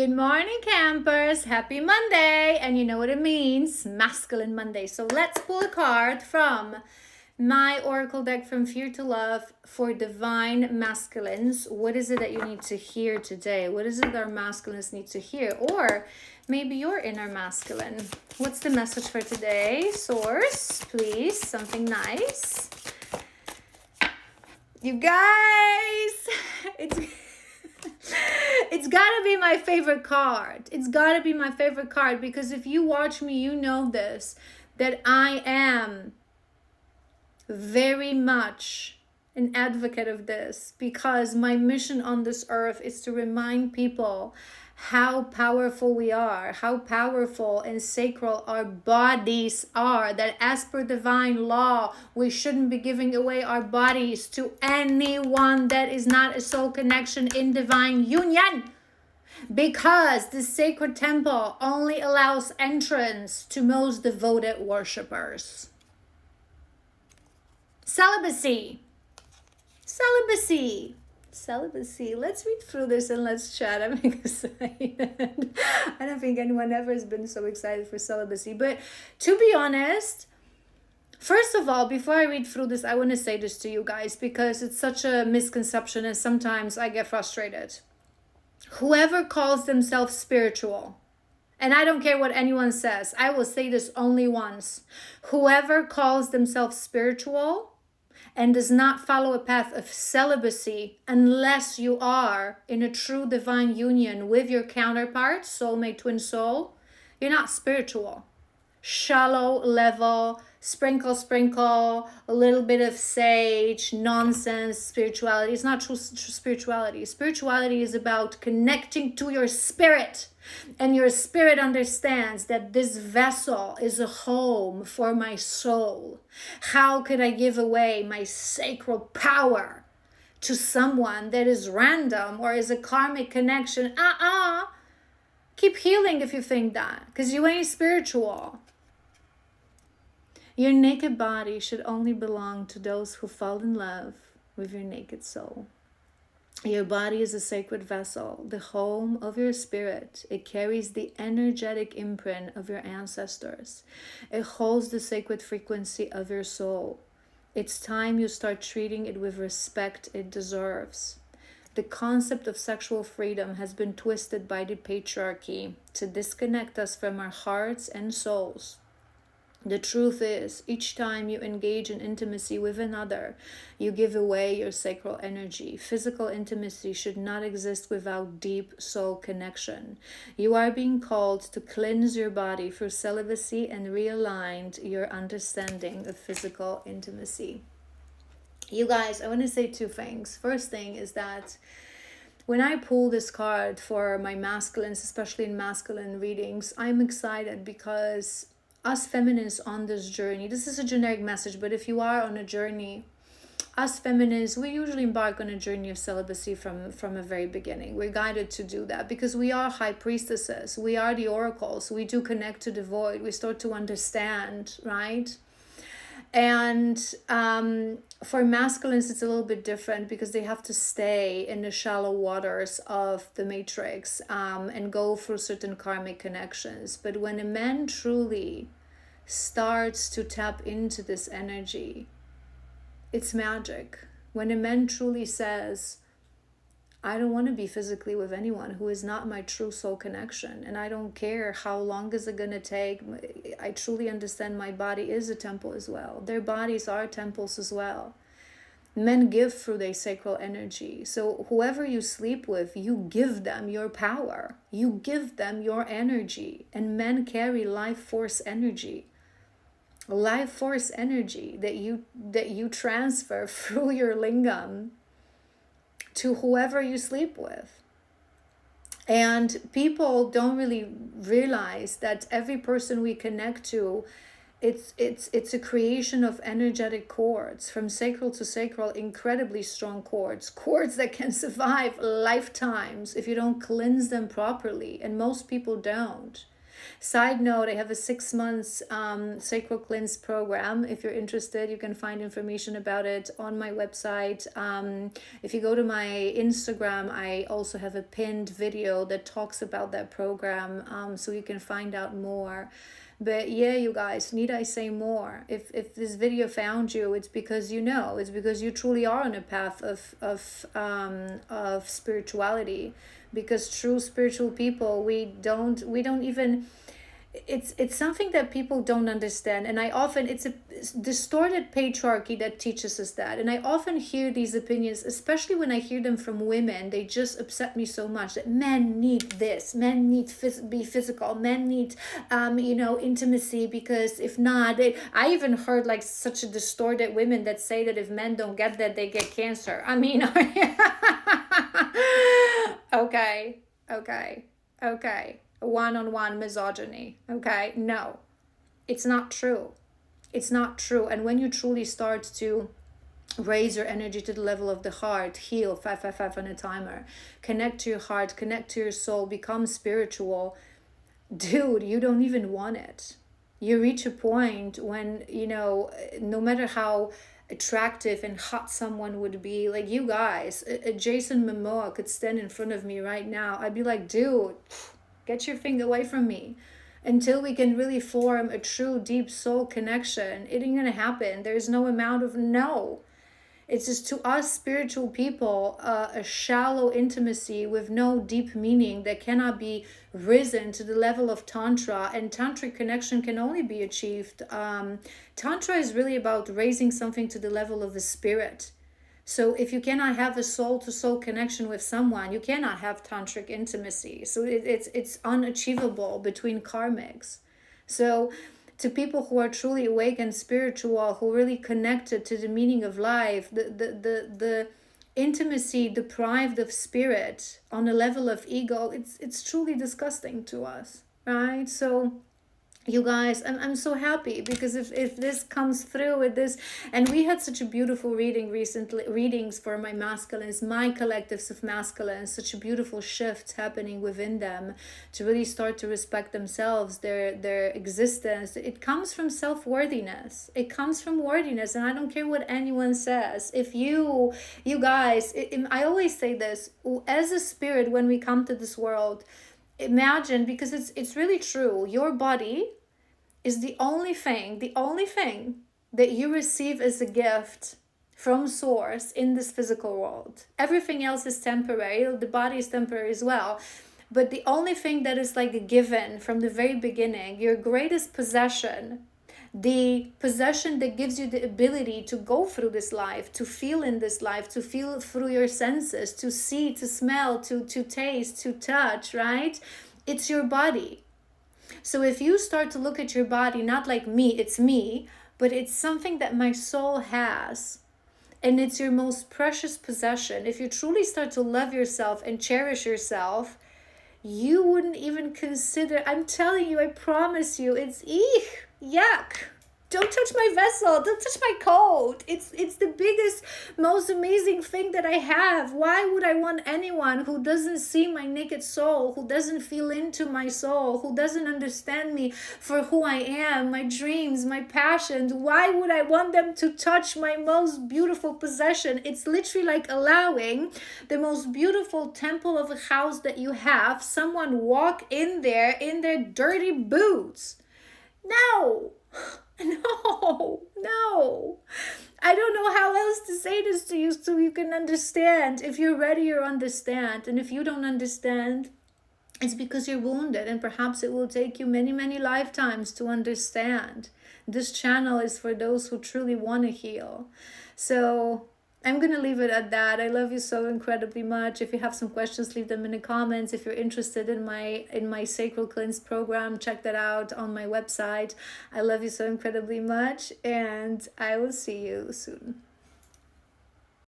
Good morning, campers. Happy Monday. And you know what it means, Masculine Monday. So let's pull a card from my Oracle deck from Fear to Love for Divine Masculines. What is it that you need to hear today? What is it that our masculines need to hear? Or maybe your inner masculine. What's the message for today? Source, please. Something nice. You guys, it's gotta be my favorite card. It's gotta be my favorite card because if you watch me, you know this, that I am very much an advocate of this because my mission on this earth is to remind people how powerful we are, how powerful and sacral our bodies are, that as per divine law, we shouldn't be giving away our bodies to anyone that is not a soul connection in divine union, because the sacred temple only allows entrance to most devoted worshippers. Celibacy. Let's read through this and let's chat. I'm excited. I don't think anyone ever has been so excited for celibacy. But to be honest, first of all, before I read through this, I want to say this to you guys because it's such a misconception and sometimes I get frustrated. Whoever calls themselves spiritual, and I don't care what anyone says, I will say this only once. Whoever calls themselves spiritual and does not follow a path of celibacy unless you are in a true divine union with your counterpart, soulmate, twin soul, you're not spiritual. Shallow level, sprinkle, a little bit of sage, nonsense spirituality. It's not true spirituality. Spirituality is about connecting to your spirit. And your spirit understands that this vessel is a home for my soul. How could I give away my sacral power to someone that is random or is a karmic connection? Keep healing if you think that, because you ain't spiritual. Your naked body should only belong to those who fall in love with your naked soul. Your body is a sacred vessel, the home of your spirit. It carries the energetic imprint of your ancestors. It holds the sacred frequency of your soul. It's time you start treating it with respect it deserves. The concept of sexual freedom has been twisted by the patriarchy to disconnect us from our hearts and souls. The truth is, each time you engage in intimacy with another, you give away your sacral energy. Physical intimacy should not exist without deep soul connection. You are being called to cleanse your body through celibacy and realign your understanding of physical intimacy. You guys, I want to say two things. First thing is that when I pull this card for my masculines, especially in masculine readings, I'm excited because us feminines on this journey, this is a generic message, but if you are on a journey, us feminines, we usually embark on a journey of celibacy from a very beginning. We're guided to do that because we are high priestesses. We are the oracles. We do connect to the void. We start to understand, right? And for masculines, it's a little bit different because they have to stay in the shallow waters of the matrix and go through certain karmic connections. But when a man truly starts to tap into this energy, it's magic. When a man truly says, I don't want to be physically with anyone who is not my true soul connection. And I don't care how long is it going to take. I truly understand my body is a temple as well. Their bodies are temples as well. Men give through their sacral energy. So whoever you sleep with, you give them your power. You give them your energy. And men carry life force energy. Life force energy that you transfer through your lingam to whoever you sleep with. And people don't really realize that every person we connect to, it's a creation of energetic cords from sacral to sacral, incredibly strong cords that can survive lifetimes if you don't cleanse them properly, and most people don't. Side note, I have a 6 months sacral cleanse program. If you're interested, you can find information about it on my website. If you go to my Instagram, I also have a pinned video that talks about that program, so you can find out more. But yeah, you guys, need I say more? If this video found you, it's because you know, it's because you truly are on a path of spirituality. Because true spiritual people, we don't even, it's something that people don't understand. And I often, it's a distorted patriarchy that teaches us that. And I often hear these opinions, especially when I hear them from women. They just upset me so much, that men need this, men need be physical, men need intimacy, because if not, I even heard like such a distorted women that say that if men don't get that, they get cancer. I mean, okay. One-on-one misogyny. Okay, no, it's not true. It's not true. And when you truly start to raise your energy to the level of the heart, heal 555 on a timer, connect to your heart, connect to your soul, become spiritual, dude, you don't even want it. You reach a point when, no matter how attractive and hot someone would be, like you guys, a Jason Momoa could stand in front of me right now, I'd be like, dude, get your finger away from me. Until we can really form a true deep soul connection, it ain't gonna happen. There's no amount of no. It's just, to us spiritual people, a shallow intimacy with no deep meaning that cannot be risen to the level of Tantra. And Tantric connection can only be achieved. Tantra is really about raising something to the level of the spirit. So if you cannot have a soul-to-soul connection with someone, you cannot have tantric intimacy. So it's unachievable between karmics. So to people who are truly awake and spiritual, who really connected to the meaning of life, the intimacy deprived of spirit on a level of ego, it's truly disgusting to us, right? So you guys, I'm so happy, because if this comes through with this, and we had such a beautiful readings for my masculines, my collectives of masculines, such a beautiful shift happening within them to really start to respect themselves, their existence. It comes from self-worthiness. It comes from worthiness, and I don't care what anyone says. If you guys, I always say this, as a spirit, when we come to this world, imagine, because it's really true, your body is the only thing that you receive as a gift from source in this physical world. Everything else is temporary. The body is temporary as well. But the only thing that is like a given from the very beginning, your greatest possession, the possession that gives you the ability to go through this life, to feel in this life, to feel through your senses, to see, to smell, to taste, to touch, right? It's your body. So if you start to look at your body, not like it's me, but it's something that my soul has, and it's your most precious possession. If you truly start to love yourself and cherish yourself, you wouldn't even consider, I'm telling you, I promise you, it's yuck. Don't touch my vessel. Don't touch my coat. It's the biggest, most amazing thing that I have. Why would I want anyone who doesn't see my naked soul, who doesn't feel into my soul, who doesn't understand me for who I am, my dreams, my passions? Why would I want them to touch my most beautiful possession? It's literally like allowing the most beautiful temple of a house that you have, someone walk in there in their dirty boots. No. No. I don't know how else to say this to you so you can understand. If you're ready, you understand. And if you don't understand, it's because you're wounded, and perhaps it will take you many, many lifetimes to understand. This channel is for those who truly want to heal. So I'm going to leave it at that. I love you so incredibly much. If you have some questions, leave them in the comments. If you're interested in my Sacral Cleanse program, check that out on my website. I love you so incredibly much, and I will see you soon.